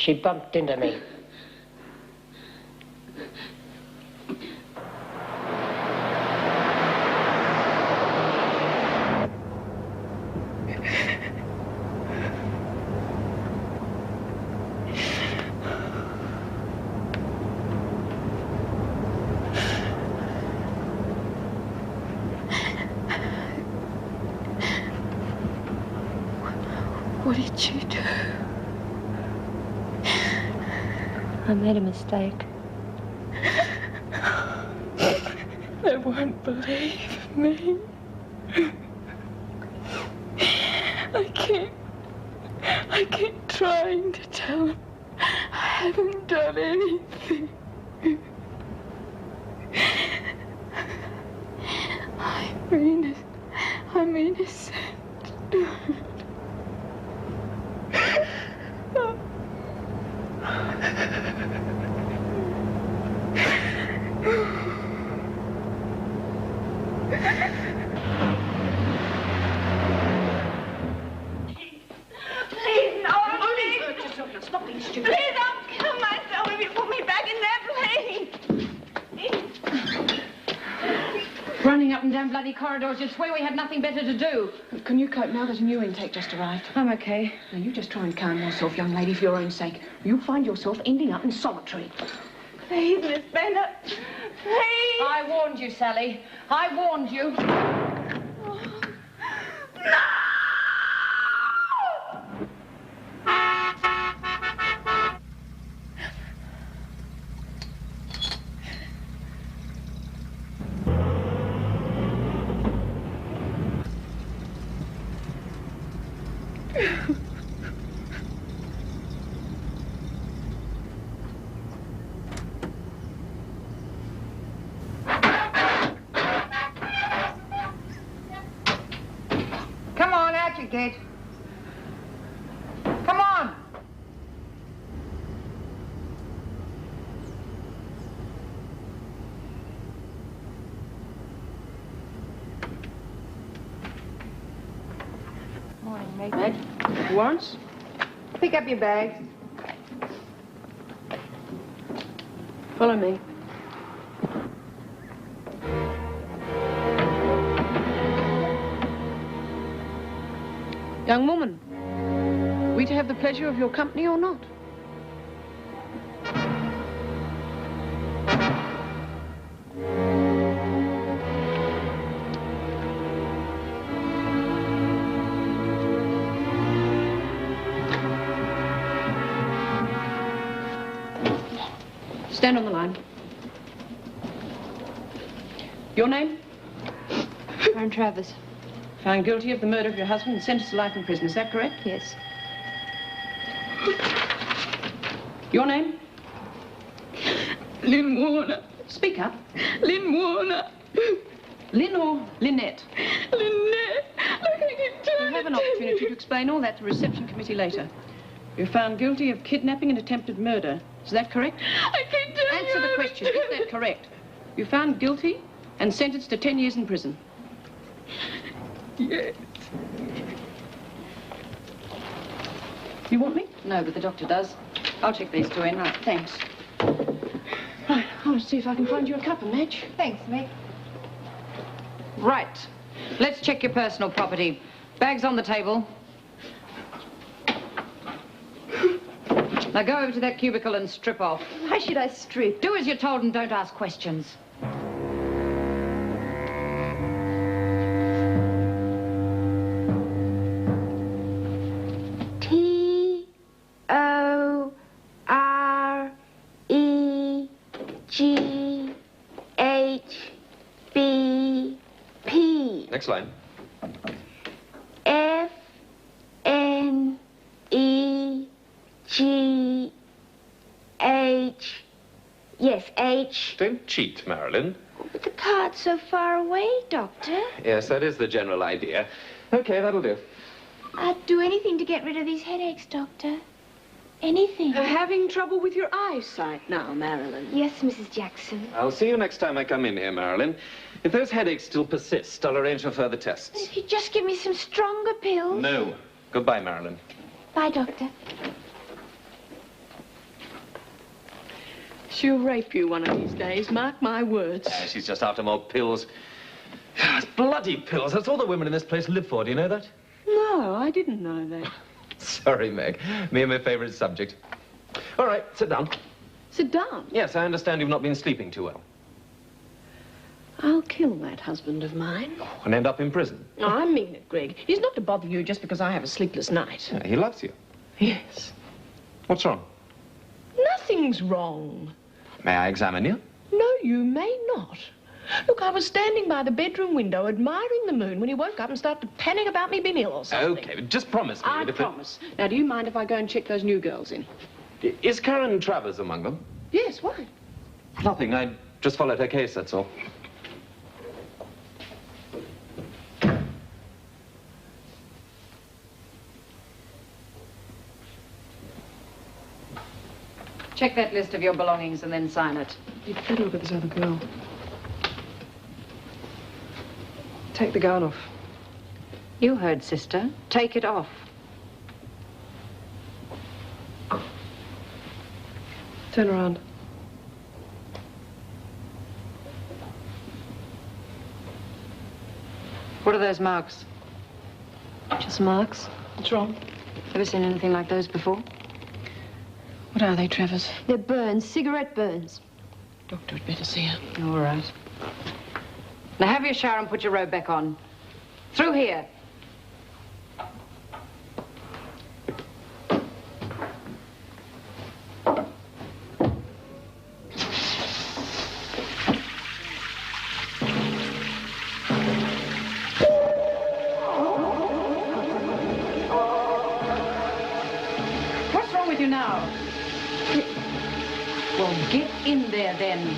She bumped into me. What did you do? I made a mistake. They won't believe me. I keep trying to tell them I haven't done anything. I'm innocent. Please, no, please. Hurt yourself. Now stop being stupid. Please, I'll kill myself if you put me back in there, please. Running up and down bloody corridors, you'd swear we had nothing better to do. Can you cope now? There's a new intake just arrived. I'm okay. Now, you just try and calm yourself, young lady, for your own sake. You'll find yourself ending up in solitary. Please, Miss Bennett. Please. I warned you, Sally. I warned you. No! Come on, out you get. Come on. Morning, mate. Meg, warrants? Pick up your bags. Follow me. Young woman, we to have the pleasure of your company or not? Stand on the line. Your name? Karen Travers. Found guilty of the murder of your husband and sentenced to life in prison. Is that correct? Yes. Your name? Lynn Warner. Speak up. Lynn Warner. Lynn or Lynette? Lynette. Look, I can turn You'll have an opportunity to explain all that to the reception committee later. You're found guilty of kidnapping and attempted murder. Is that correct? I can tell you. Answer the question. Is that correct? You're found guilty and sentenced to 10 years in prison. Yes. You want me? No, but the doctor does. I'll check these two in. Right, thanks. Right, I'll see if I can find you a cup of match. Thanks, Meg. Right. Let's check your personal property. Bags on the table. Now go over to that cubicle and strip off. Why should I strip? Do as you're told and don't ask questions. T-O-R-E-G-H-B-P. Next line. F-N-E-G-H. Yes, H. Don't cheat, Marilyn. Oh, but the card's so far away, Doctor. Yes, that is the general idea. Okay, that'll do. I'd do anything to get rid of these headaches, Doctor. Anything. Having trouble with your eyesight now, Marilyn? Yes, Mrs. Jackson. I'll see you next time I come in here, Marilyn. If those headaches still persist, I'll arrange for further tests. If you just give me some stronger pills. No. Goodbye, Marilyn. Bye, Doctor. She'll rape you one of these days, mark my words. She's just after more pills. It's bloody pills. That's all the women in this place live for. Do you know that? No, I didn't know that. Sorry, Meg. Me and my favourite subject. All right, sit down. Sit down. Yes, I understand you've not been sleeping too well. I'll kill that husband of mine. And end up in prison. No, I mean it, Greg. He's not to bother you just because I have a sleepless night. Yeah, he loves you. Yes. What's wrong? Nothing's wrong. May I examine you? No, you may not. Look, I was standing by the bedroom window admiring the moon when he woke up and started to panic about me being ill or something. Okay, but just promise me I that if promise. Now, do you mind if I go and check those new girls in? Is Karen Travers among them? Yes, why? Nothing. I just followed her case, that's all. Check that list of your belongings and then sign it. You'd better look at this other girl. Take the gown off. You heard, sister. Take it off. Turn around. What are those marks? Just marks. What's wrong? Ever seen anything like those before? What are they, Travers? They're burns, cigarette burns. Doctor had better see her. All right. Now have your shower and put your robe back on. Through here. What's wrong with you now? Well, get in there then.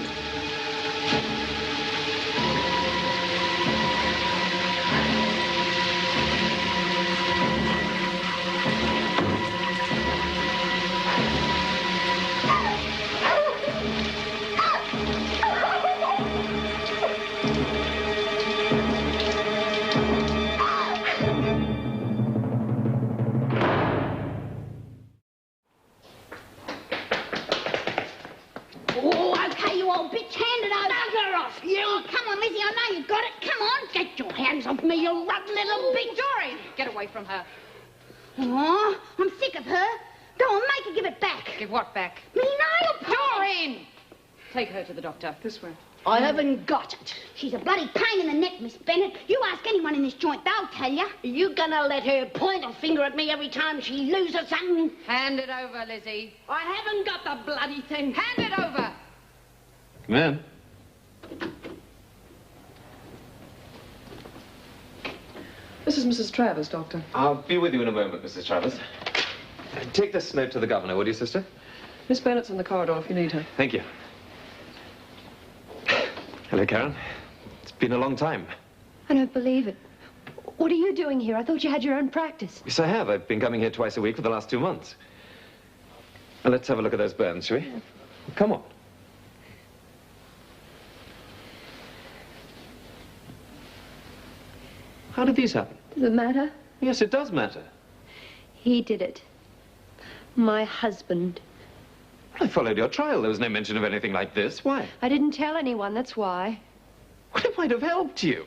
Oh, okay, you old bitch, hand it over. Bugger off, you. Oh, come on, Lizzie, I know you got it. Come on, get your hands off me, you rotten little bitch. Doreen, get away from her. Oh, I'm sick of her. Go on, make her give it back. Give what back? Me nail polish. Doreen! Take her to the doctor. This way. I haven't got it. She's a bloody pain in the neck, Miss Bennett. You ask anyone in this joint, they'll tell you. Are you gonna let her point a finger at me every time she loses something? Hand it over, Lizzie. I haven't got the bloody thing. Hand it over. Come in. This is Mrs. Travers, Doctor. I'll be with you in a moment, Mrs. Travers. Take this note to the governor, would you, sister? Miss Bennett's in the corridor if you need her. Thank you. Hello, Karen. It's been a long time. I don't believe it. What are you doing here? I thought you had your own practice. Yes, I have. I've been coming here twice a week for the last 2 months. Now, let's have a look at those burns, shall we? Yeah. Come on. How did these happen? Does it matter? Yes, it does matter. He did it. My husband. I followed your trial. There was no mention of anything like this. Why? I didn't tell anyone, that's why. Well, it might have helped you.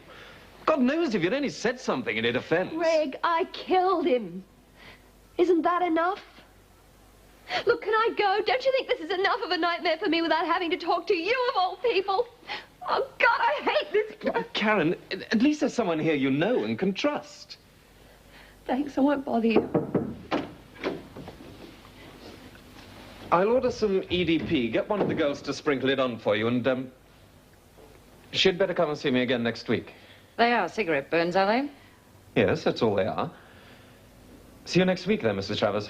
God knows if you'd only said something in your defense. Greg, I killed him. Isn't that enough? Look, can I go? Don't you think this is enough of a nightmare for me without having to talk to you of all people? Oh, God, I hate this place. Karen, at least there's someone here you know and can trust. Thanks, I won't bother you. I'll order some EDP. Get one of the girls to sprinkle it on for you, and, she'd better come and see me again next week. They are cigarette burns, are they? Yes, that's all they are. See you next week, then, Mrs. Travers.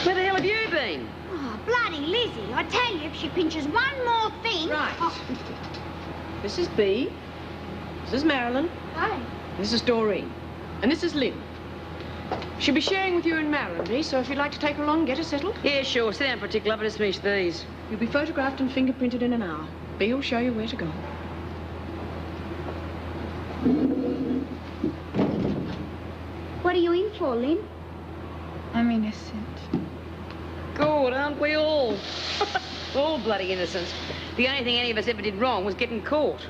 Where the hell have you been? Oh, bloody Lizzie, I tell you, if she pinches one more thing... Right. Oh. This is Bea. This is Marilyn. Hi. This is Doreen. And this is Lynn. She'll be sharing with you in Marilyn, so if you'd like to take her along, get her settled. Yeah, sure. Sit down for a tickle up and dismiss these. You'll be photographed and fingerprinted in an hour. Bea will show you where to go. for, Lynn? I'm innocent. Good, aren't we all? All bloody innocent. The only thing any of us ever did wrong was getting caught.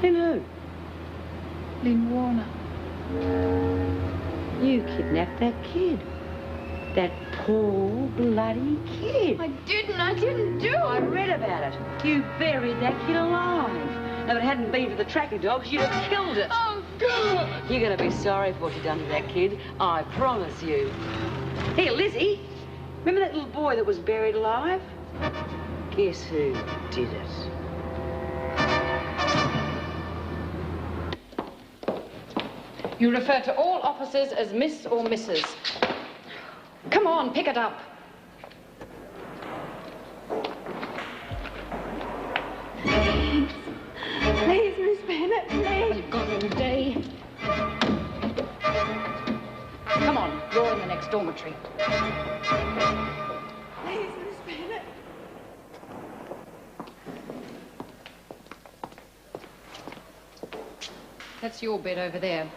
Lynn who? Lynn Warner. You kidnapped that kid. That poor bloody kid. I didn't do it. I read about it. You buried that kid alive. Now, if it hadn't been for the tracker dogs, you'd have killed it. Oh, God. You're going to be sorry for what you've done to that kid. I promise you. Here, Lizzie. Remember that little boy that was buried alive? Guess who did it? You refer to all officers as Miss or Mrs. Come on, pick it up. Please, Miss Bennett, please. You've got all day. Come on, you're in the next dormitory. Please, Miss Bennett. That's your bed over there.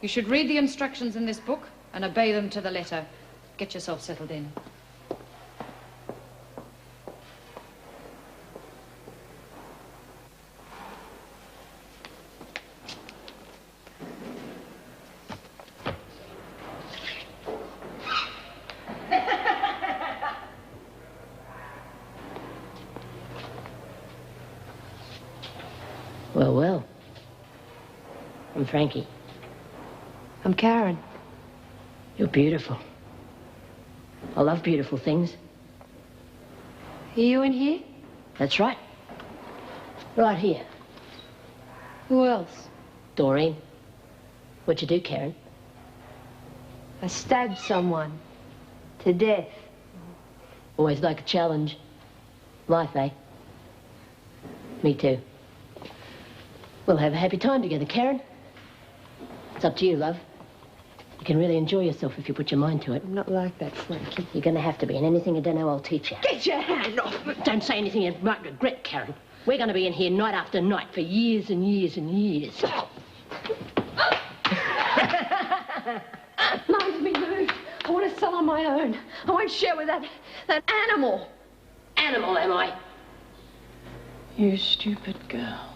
You should read the instructions in this book and obey them to the letter. Get yourself settled in. Well, well. I'm Frankie. I'm Karen. You're beautiful. I love beautiful things. Are you in here? That's right. Right here. Who else? Doreen. What'd you do, Karen? I stabbed someone. To death. Always like a challenge. Life, eh? Me too. We'll have a happy time together, Karen. It's up to you, love. You can really enjoy yourself if you put your mind to it. I'm not like that, Frankie. You're going to have to be, and anything you don't know, I'll teach you. Get your hand off me. Don't say anything you might regret, Karen. We're going to be in here night after night for years and years and years. Mind me moved. I want to sell on my own. I won't share with that animal. Animal, am I? You stupid girl.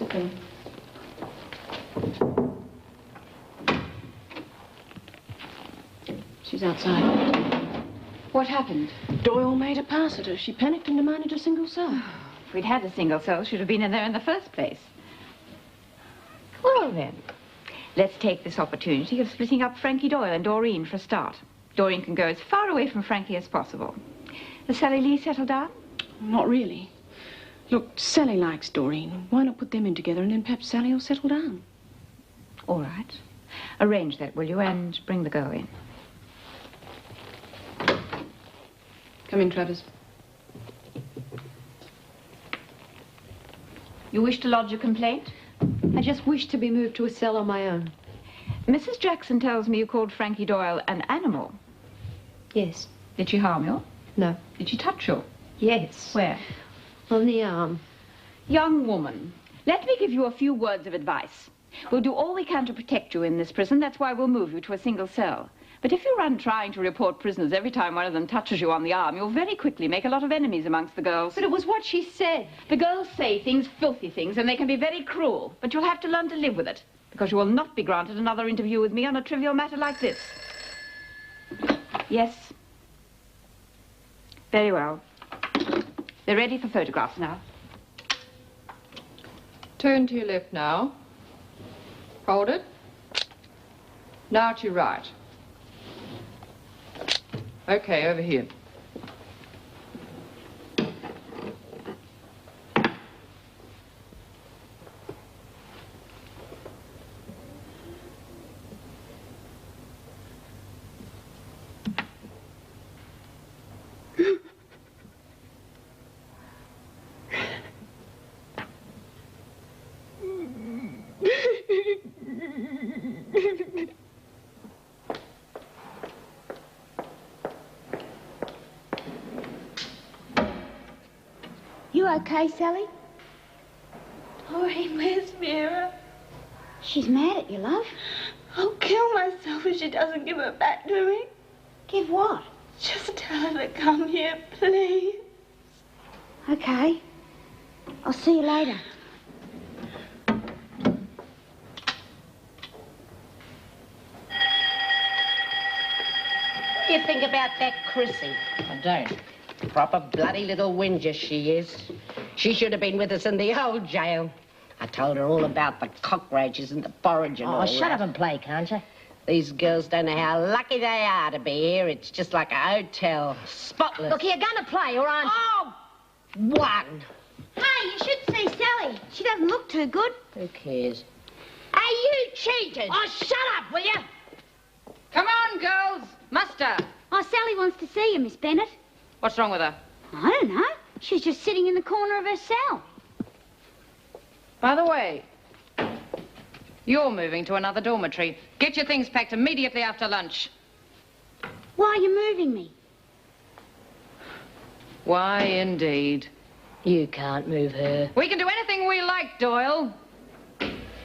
Okay. She's outside. What happened? Doyle made a pass at her. She panicked and demanded a single cell. If we'd had a single cell, she'd have been in there in the first place. Well, then, let's take this opportunity of splitting up Frankie Doyle and Doreen for a start. Doreen can go as far away from Frankie as possible. Has Sally Lee settled down? Not really. Look, Sally likes Doreen. Why not put them in together and then perhaps Sally will settle down? All right. Arrange that, will you, and bring the girl in. Come in, Travers. You wish to lodge a complaint? I just wish to be moved to a cell on my own. Mrs. Jackson tells me you called Frankie Doyle an animal. Yes. Did she harm you? No. Did she touch you? Yes. Where? On the arm. Young woman, let me give you a few words of advice. We'll do all we can to protect you in this prison. That's why we'll move you to a single cell. But if you run trying to report prisoners every time one of them touches you on the arm, you'll very quickly make a lot of enemies amongst the girls. But it was what she said. The girls say things, filthy things, and they can be very cruel. But you'll have to learn to live with it, because you will not be granted another interview with me on a trivial matter like this. Yes? Very well. They're ready for photographs now. Turn to your left now. Hold it. Now to your right. Okay, over here. okay, Sally? Doreen, where's Mira? She's mad at you, love. I'll kill myself if she doesn't give her back to me. Give what? Just tell her to come here, please. Okay. I'll see you later. What do you think about that Chrissy? I don't. Proper bloody little whinger she is. She should have been with us in the old jail. I told her all about the cockroaches and the porridge and all Oh, that. shut up and play, can't you? These girls don't know how lucky they are to be here. It's just like a hotel. Spotless. Look, you're gonna play, or aren't you? Oh, one. Hey, you should see Sally. She doesn't look too good. Who cares? Hey, you cheated. Oh, shut up, will you? Come on, girls. Muster. Oh, Sally wants to see you, Miss Bennett. What's wrong with her? I don't know. She's just sitting in the corner of her cell. By the way, you're moving to another dormitory. Get your things packed immediately after lunch. Why are you moving me? Why, indeed. You can't move her. We can do anything we like, Doyle.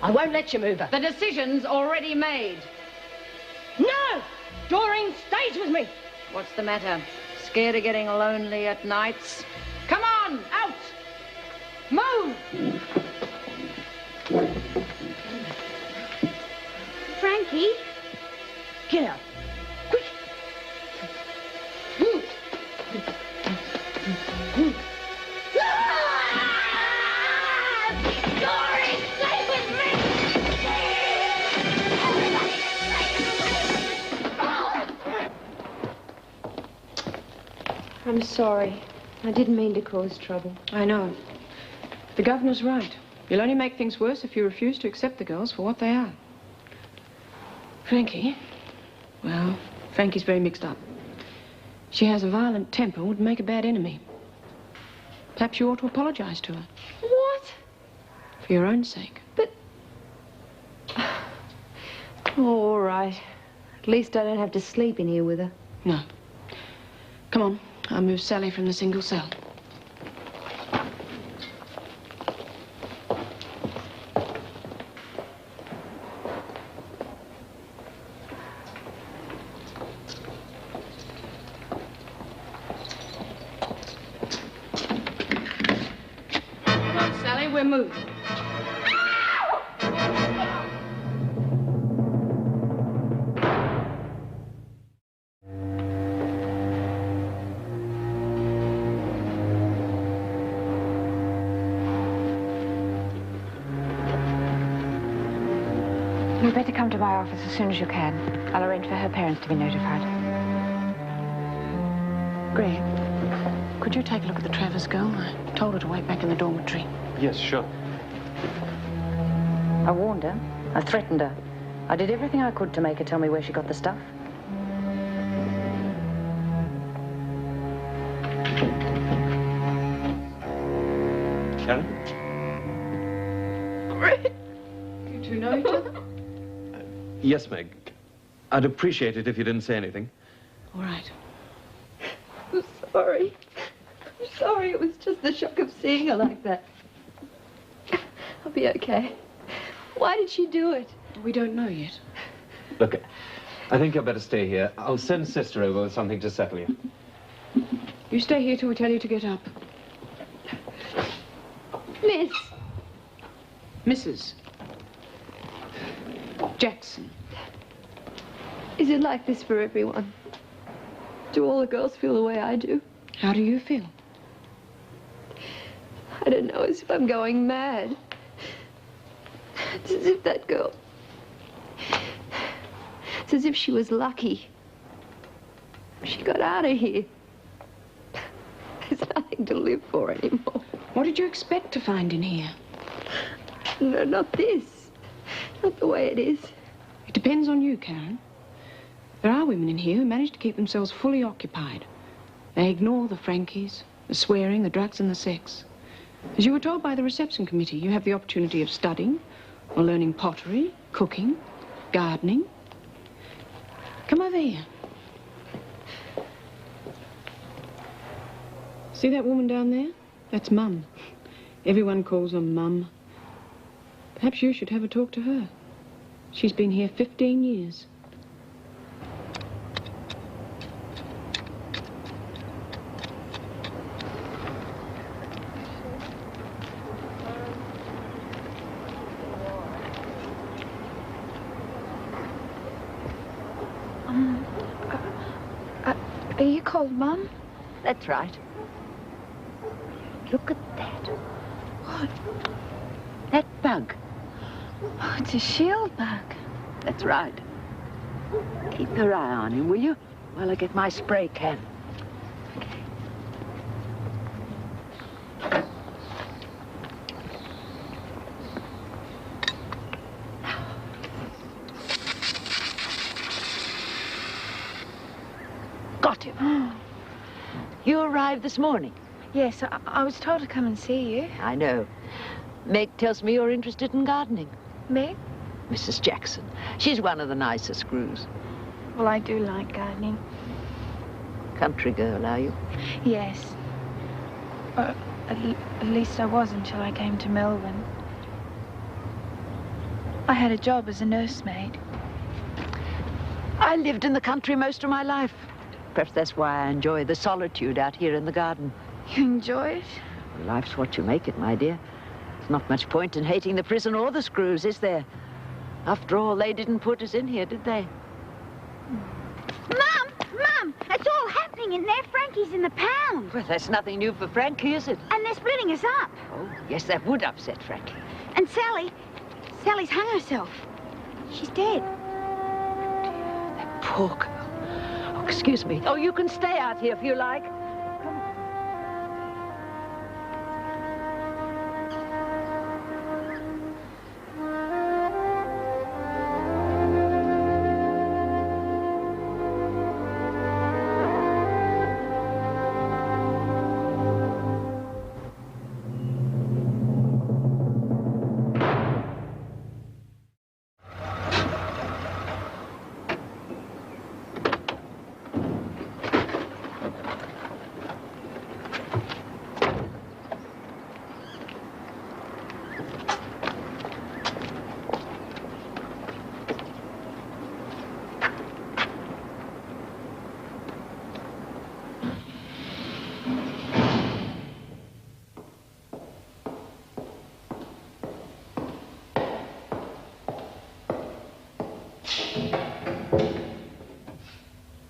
I won't let you move her. The decision's already made. No! Doreen stays with me. What's the matter? Scared of getting lonely at nights? Come on, out! Move! Frankie? Get out. Quick. Doreen, stay with me! I'm sorry. I didn't mean to cause trouble. I know. The governor's right. You'll only make things worse if you refuse to accept the girls for what they are. Frankie? Well, Frankie's very mixed up. She has a violent temper, would make a bad enemy. Perhaps you ought to apologize to her. What? For your own sake. But... Oh, all right. At least I don't have to sleep in here with her. No. Come on. I'll move Sally from the single cell. Come on, Sally, we're moving. You'd better come to my office as soon as you can. I'll arrange for her parents to be notified. Greg, could you take a look at the Travers girl? I told her to wait back in the dormitory. Yes, sure. I warned her. I threatened her. I did everything I could to make her tell me where she got the stuff. Karen? Greg! You two know each other? Yes, Meg. I'd appreciate it if you didn't say anything. All right. I'm sorry. I'm sorry. It was just the shock of seeing her like that. I'll be okay. Why did she do it? We don't know yet. Look, I think you'd better stay here. I'll send Sister over with something to settle you. You stay here till we tell you to get up. Miss. Mrs. Jackson. Is it like this for everyone? Do all the girls feel the way I do? How do you feel? I don't know, as if I'm going mad. It's as if that girl... It's as if she was lucky. She got out of here. There's nothing to live for anymore. What did you expect to find in here? No, not this. Not the way it is. It depends on you, Karen. There are women in here who manage to keep themselves fully occupied. They ignore the Frankies, the swearing, the drugs, and the sex. As you were told by the reception committee, you have the opportunity of studying or learning pottery, cooking, gardening. Come over here. See that woman down there? That's Mum. Everyone calls her Mum. Perhaps you should have a talk to her. She's been here 15 years. Are you called Mum? That's right. Look at that. What? That bug. Oh, it's a shield bug. That's right. Keep your eye on him, will you? While I get my spray can. Got him. You arrived this morning. Yes, I was told to come and see you. I know. Meg tells me you're interested in gardening. Meg? Mrs. Jackson. She's one of the nicer screws. Well, I do like gardening. Country girl, are you? Yes. At least I was until I came to Melbourne. I had a job as a nursemaid. I lived in the country most of my life. Perhaps that's why I enjoy the solitude out here in the garden. You enjoy it? Well, life's what you make it, my dear. There's not much point in hating the prison or the screws, is there? After all, they didn't put us in here, did they? Mum, it's all happening in there. Frankie's in the pound. Well, that's nothing new for Frankie, is it? And they're splitting us up. Oh, yes, that would upset Frankie. And Sally's hung herself. She's dead. That poor girl. Oh, excuse me. Oh, you can stay out here if you like.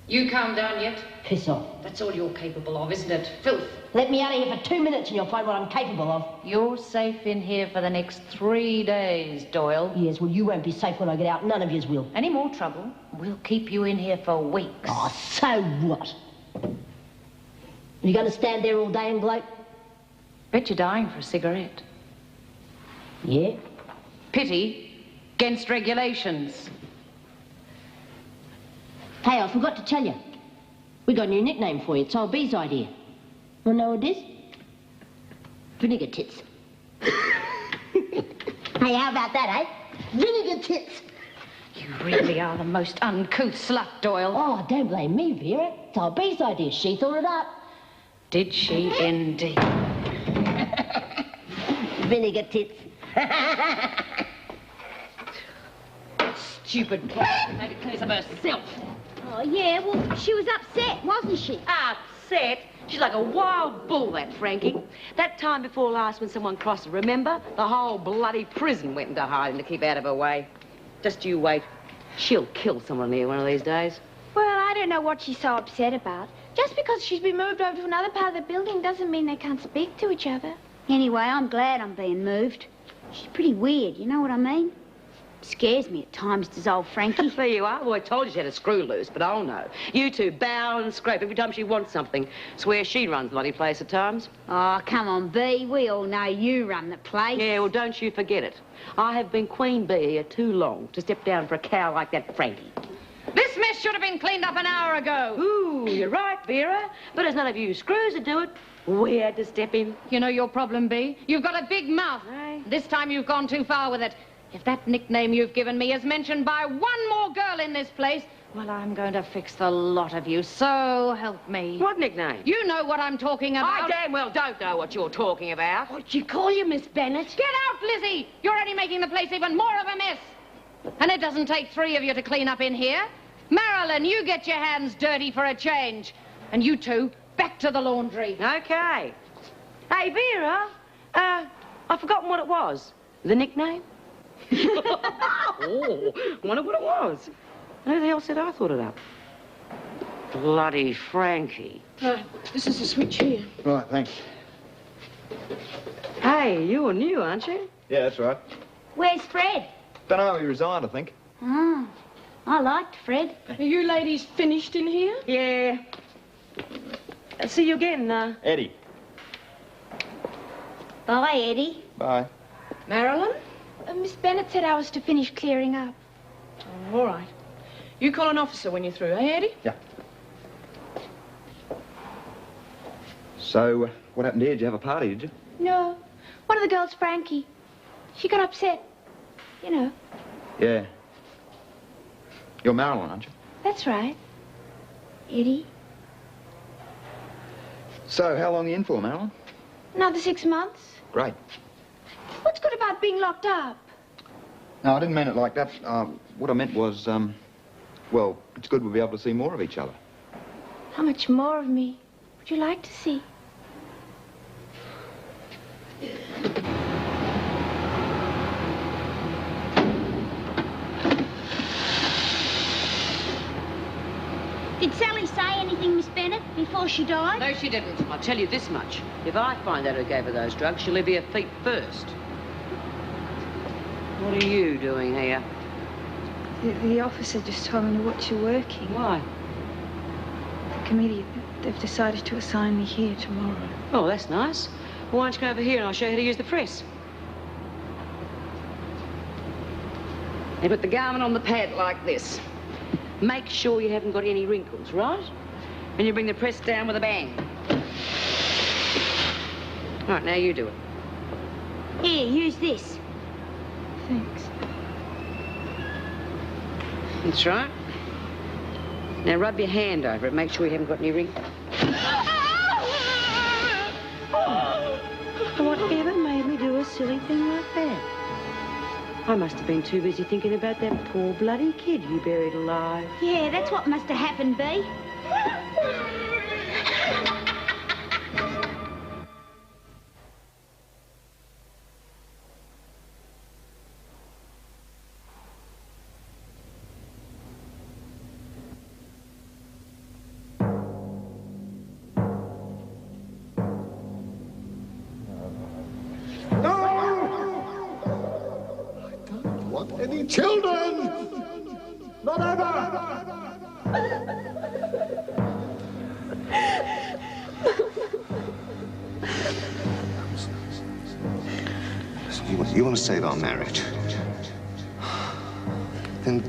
You calm down yet? Piss off. That's all you're capable of, isn't it? Filth. Let me out of here for 2 minutes and you'll find what I'm capable of. You're safe in here for the next 3 days, Doyle. Yes, well, you won't be safe when I get out. None of yous will. Any more trouble, we'll keep you in here for weeks. Oh, so what? You going to stand there all day and gloat? Bet you're dying for a cigarette. Yeah? Pity against regulations. Hey, I forgot to tell you. We got a new nickname for you. It's old B's idea. Want to know what it is? Vinegar Tits. Hey, how about that, eh? Vinegar Tits. You really are the most uncouth slut, Doyle. Oh, don't blame me, Vera. It's old B's idea. She thought it up. Did she indeed? Vinegar Tits. Stupid brat. Made it clear of herself. Oh, yeah, well, she was upset, wasn't she? Upset? She's like a wild bull, that Frankie. That time before last when someone crossed her, remember? The whole bloody prison went into hiding to keep out of her way. Just you wait. She'll kill someone here one of these days. Well, I don't know what she's so upset about. Just because she's been moved over to another part of the building doesn't mean they can't speak to each other. Anyway, I'm glad I'm being moved. She's pretty weird, you know what I mean? Scares me at times, does old Frankie. There you are. Well, I told you she had a screw loose, but oh no. You two bow and scrape every time she wants something. Swear she runs the bloody place at times. Oh, come on, Bee. We all know you run the place. Yeah, well, don't you forget it. I have been Queen Bee here too long to step down for a cow like that Frankie. This mess should have been cleaned up an hour ago. Ooh, you're right, Vera. But it's none of you screws that do it. We had to step in. You know your problem, Bee? You've got a big mouth. Aye. This time you've gone too far with it. If that nickname you've given me is mentioned by one more girl in this place, Well, I'm going to fix the lot of you, so help me. What nickname? You know what I'm talking about. I damn well don't know what you're talking about. What'd you call you, Miss Bennett? Get out, Lizzie! You're only making the place even more of a mess. And it doesn't take 3 of you to clean up in here. Marilyn, you get your hands dirty for a change. And you two, back to the laundry. Okay. Hey, Vera, I've forgotten what it was. The nickname? Oh, wonder what it was. And who the hell said I thought it up? Bloody Frankie. This is the switch here. Right, thanks. Hey, you're new, aren't you? Yeah, that's right. Where's Fred? Don't know, he resigned, I think. Oh, I liked Fred. Are you ladies finished in here? Yeah. See you again, Eddie. Bye, Eddie. Bye. Marilyn? Miss Bennett said I was to finish clearing up. Oh, all right. You call an officer when you're through, eh, Eddie? Yeah. So, what happened here? Did you have a party, did you? No. One of the girls, Frankie. She got upset. You know. Yeah. You're Marilyn, aren't you? That's right. Eddie. So, how long are you in for, Marilyn? Another 6 months. Great. What's good about being locked up? No, I didn't mean it like that. What I meant was, well, it's good we'll be able to see more of each other. How much more of me would you like to see? Did Sally say anything, Miss Bennett, before she died? No, she didn't. I'll tell you this much. If I find out who gave her those drugs, she'll leave her feet first. What are you doing here? The officer just told me to watch you working. Why? The committee, they've decided to assign me here tomorrow. Oh, that's nice. Why don't you go over here and I'll show you how to use the press. They put the garment on the pad like this. Make sure you haven't got any wrinkles, right? And you bring the press down with a bang. All right, now you do it. Here, use this. Thanks. That's right. Now rub your hand over it. Make sure you haven't got any wrinkles. Whatever made me do a silly thing like that? I must have been too busy thinking about that poor bloody kid you buried alive. Yeah, that's what must have happened, Bee. Any children? Not ever! You want to save our marriage? Then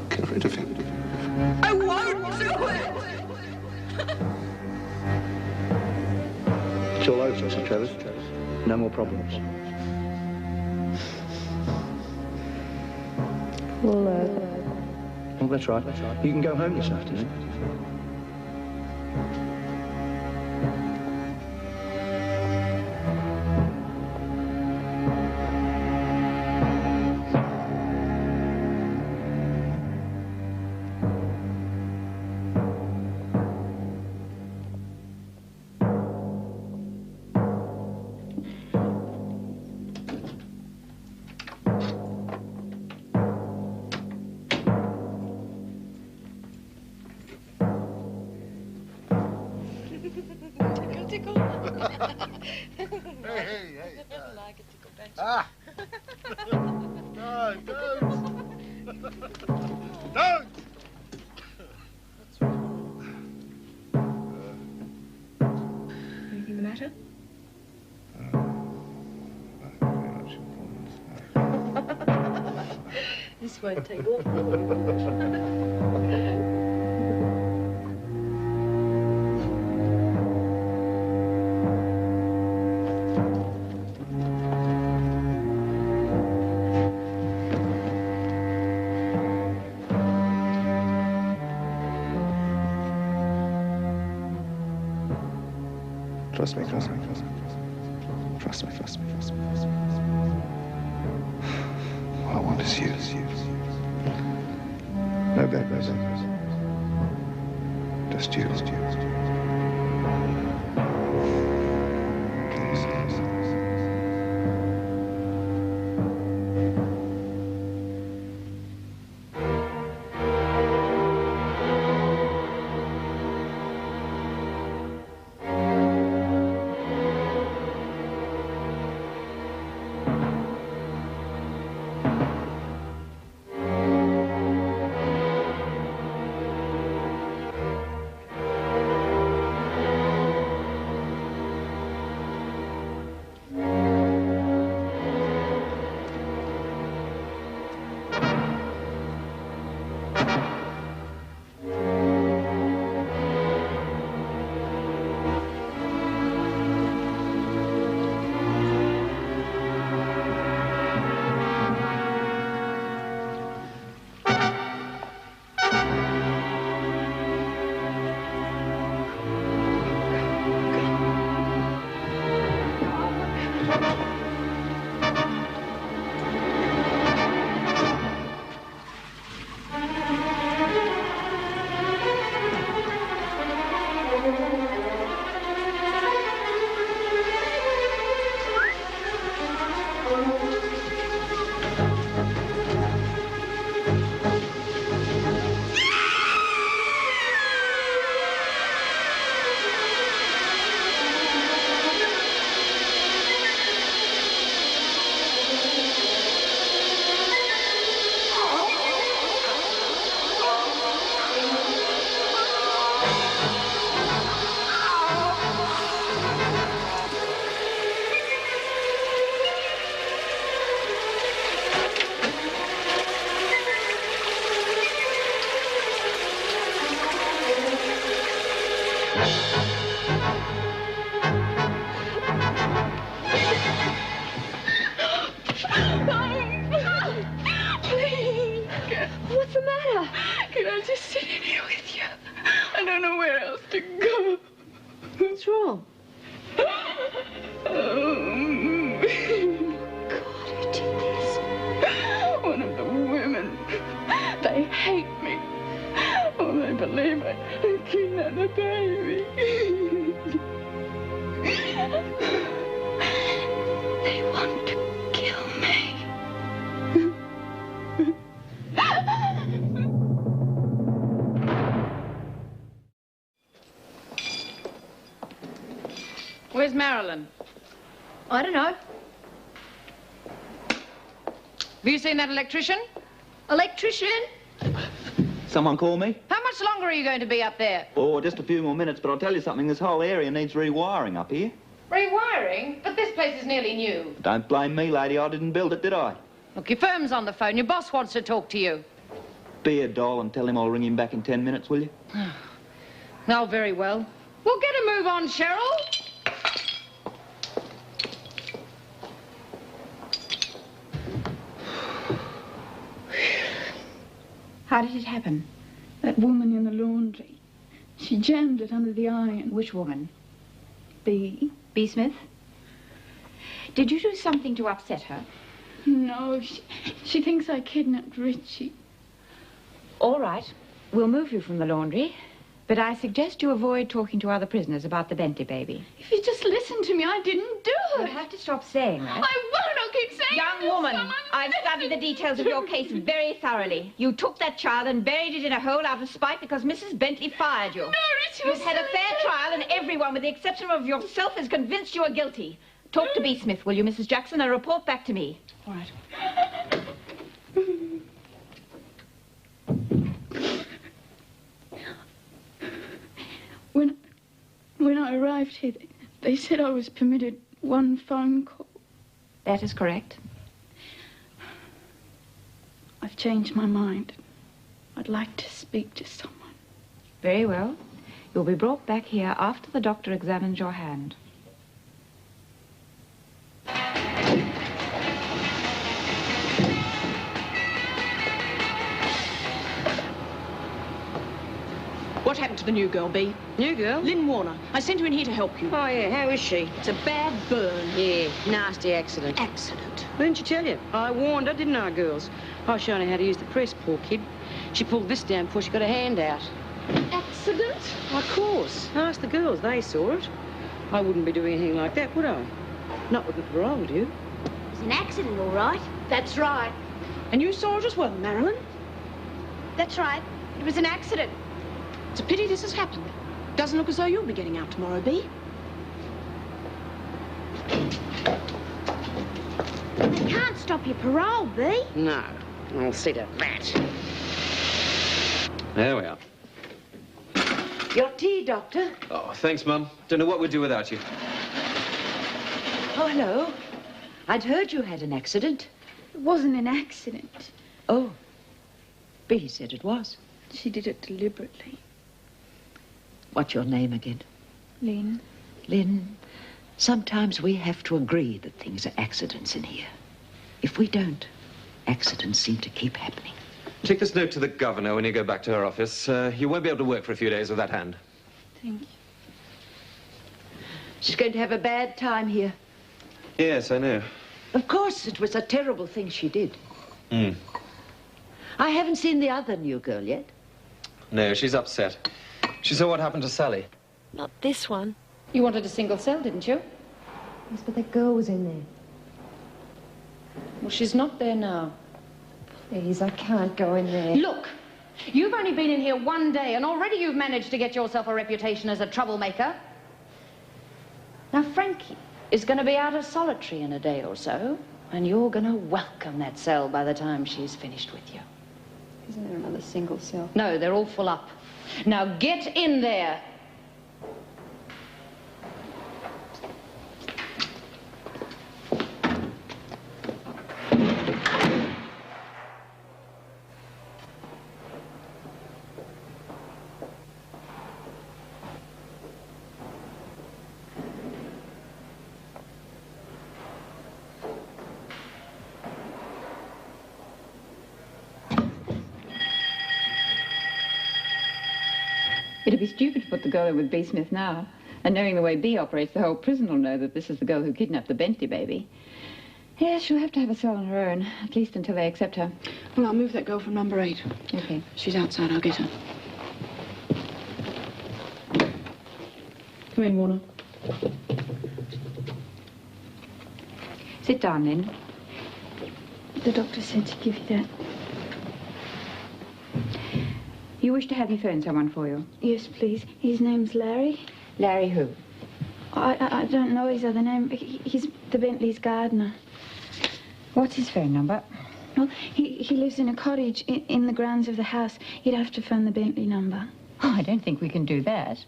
get rid of him. I won't do it! It's all over, Mr. Travers. No more problems. Well, that's right. You can go home this afternoon. Tickle. Hey. Never like a tickle, don't you? Ah! No, don't! Don't! What's wrong? Anything the matter? This won't take awful long. Trust me, trust me, trust me. Trust me, trust me, trust me. All I want is you. No bad person. Just you. Just you. What's the matter? Can I just sit in here with you? I don't know where else to go. What's wrong? God, who did this? One of the women. They hate me. Oh, they believe I kidnapped the baby. They want to kill me. Where's Marilyn? I don't know. Have you seen that electrician? Electrician? Someone call me? How much longer are you going to be up there? Oh, just a few more minutes, but I'll tell you something. This whole area needs rewiring up here. Rewiring? But this place is nearly new. Don't blame me, lady. I didn't build it, did I? Look, your firm's on the phone. Your boss wants to talk to you. Be a doll and tell him I'll ring him back in 10 minutes, will you? Oh, very well. Well, get a move on, Cheryl. How did it happen? That woman in the laundry. She jammed it under the iron. Which woman? B. B. Smith? Did you do something to upset her? No, she thinks I kidnapped Richie. All right. We'll move you from the laundry. But I suggest you avoid talking to other prisoners about the Bentley baby. If you just listen to me, I didn't do it. You'll have to stop saying that. I won't. I'll keep saying it. Young woman, I've studied the details of your case very thoroughly. You took that child and buried it in a hole out of spite because Mrs. Bentley fired you. No, Richie was You've had a fair trial and everyone, with the exception of yourself, has convinced you are guilty. Talk to B. Smith, will you, Mrs. Jackson, and report back to me. All right. When I arrived here, they said I was permitted one phone call. That is correct. I've changed my mind. I'd like to speak to someone. Very well. You'll be brought back here after the doctor examines your hand. What happened happened to the new girl, Bea? New girl? Lynn Warner. I sent her in here to help you. Oh, yeah. How is she? It's a bad burn. Yeah, nasty accident. Accident? Didn't you tell you? I warned her, didn't I, girls? I was showing her how to use the press, poor kid. She pulled this down before she got her hand out. Accident? Of course. Ask the girls. They saw it. I wouldn't be doing anything like that, would I? Not with the parole, do you? It was an accident, all right. That's right. And you saw it as well, Marilyn? That's right. It was an accident. It's a pity this has happened. Doesn't look as though you'll be getting out tomorrow, Bea. They can't stop your parole, Bea. No. I'll see to that. There we are. Your tea, Doctor. Oh, thanks, Mum. Don't know what we'd do without you. Oh, hello. I'd heard you had an accident. It wasn't an accident. Oh. Bea said it was. She did it deliberately. What's your name again? Lynn. Lynn, sometimes we have to agree that things are accidents in here. If we don't, accidents seem to keep happening. Take this note to the governor when you go back to her office. You won't be able to work for a few days with that hand. Thank you. She's going to have a bad time here. Yes, I know. Of course, it was a terrible thing she did. Hmm. I haven't seen the other new girl yet. No, she's upset. She saw what happened to Sally. Not this one. You wanted a single cell, didn't you? Yes, but that girl was in there. Well, she's not there now. Please, I can't go in there. Look, you've only been in here one day, and already you've managed to get yourself a reputation as a troublemaker. Now, Frankie is going to be out of solitary in a day or so, and you're going to welcome that cell by the time she's finished with you. Isn't there another single cell? No, they're all full up. Now, get in there. It'd be stupid to put the girl in with Bea Smith now. And knowing the way Bea operates, the whole prison will know that this is the girl who kidnapped the Bentley baby. Yes, she'll have to have a cell on her own, at least until they accept her. Well, I'll move that girl from number 8. Okay. She's outside. I'll get her. Come in, Warner. Sit down, Lynn. The doctor said to give you that. You wish to have me phone someone for you? Yes, please. His name's Larry. Larry who? I don't know his other name. He's the Bentley's gardener. What's his phone number? Well, he lives in a cottage in the grounds of the house. You'd have to phone the Bentley number. Oh, I don't think we can do that.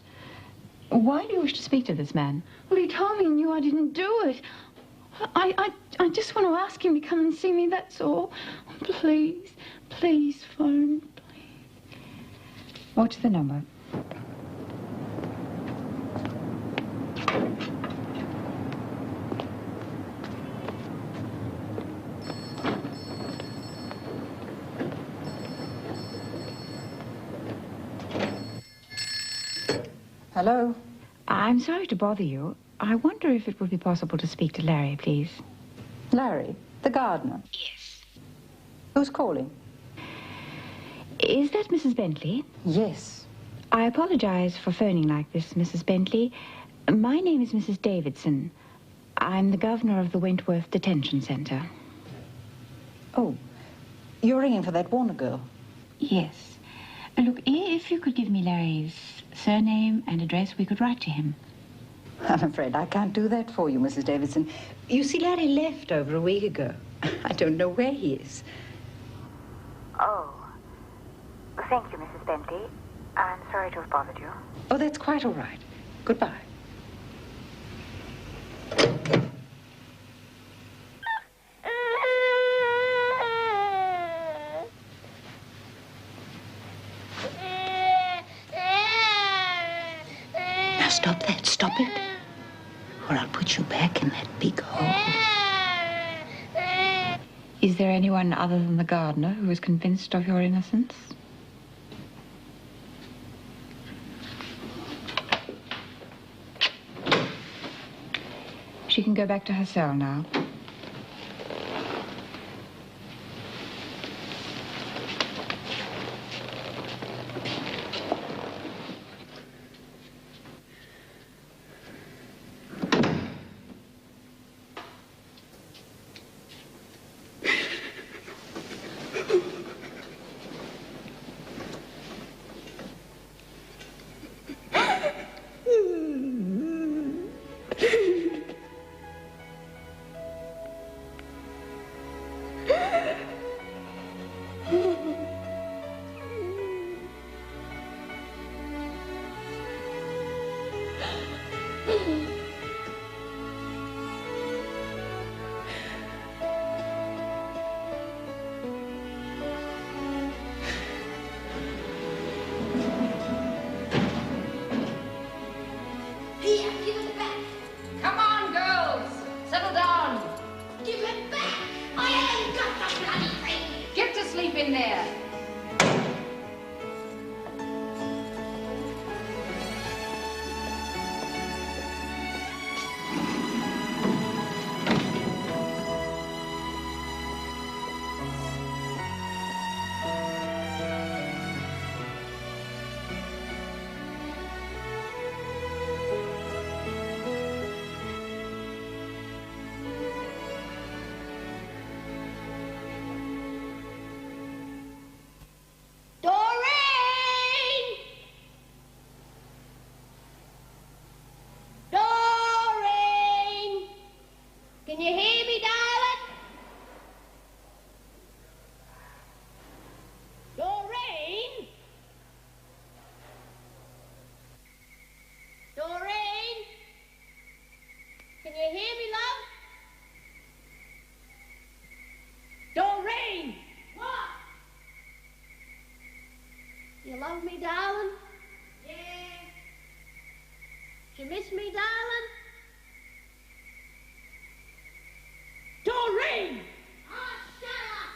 Why do you wish to speak to this man? Well, he told me and knew I didn't do it. I just want to ask him to come and see me, that's all. Please, please phone. What's the number? Hello? I'm sorry to bother you. I wonder if it would be possible to speak to Larry, please. Larry, the gardener? Yes. Who's calling? Is that Mrs. Bentley? Yes. I apologize for phoning like this, Mrs. Bentley. My name is Mrs. Davidson. I'm the governor of the Wentworth Detention Center. Oh, you're ringing for that Warner girl? Yes. Look, if you could give me Larry's surname and address, we could write to him. I'm afraid I can't do that for you, Mrs. Davidson. You see, Larry left over a week ago. I don't know where he is. Oh. Thank you, Mrs. Bentley. I'm sorry to have bothered you. Oh, that's quite all right. Goodbye. Now stop that. Stop it. Or I'll put you back in that big hole. Is there anyone other than the gardener who is convinced of your innocence? She can go back to her cell now. Here, give it back. Come on, girls. Settle down. Give it back. I ain't got the bloody thing. Get to sleep in there. Doreen! Doreen! Can you hear me, darling? Doreen? Doreen? Can you hear me, love? Doreen! What? You love me, darling? Yeah. You miss me, darling? Doreen! Oh, shut up!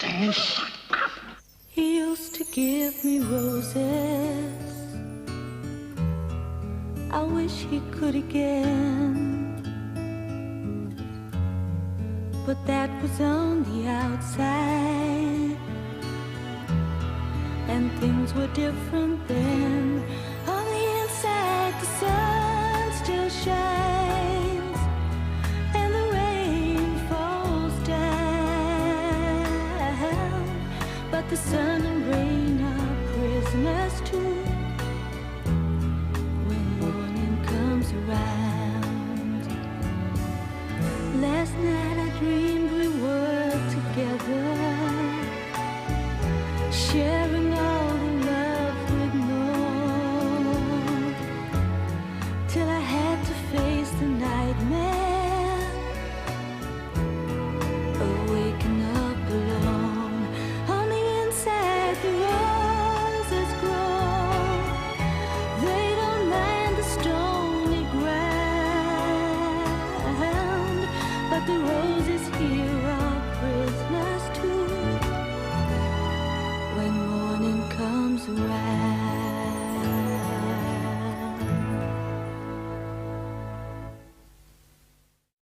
And shut up. He used to give me roses. I wish he could again. But that was on the outside, and things were different then. On the inside, the sun still shines, and the rain falls down. But the sun and rain are prisoners too.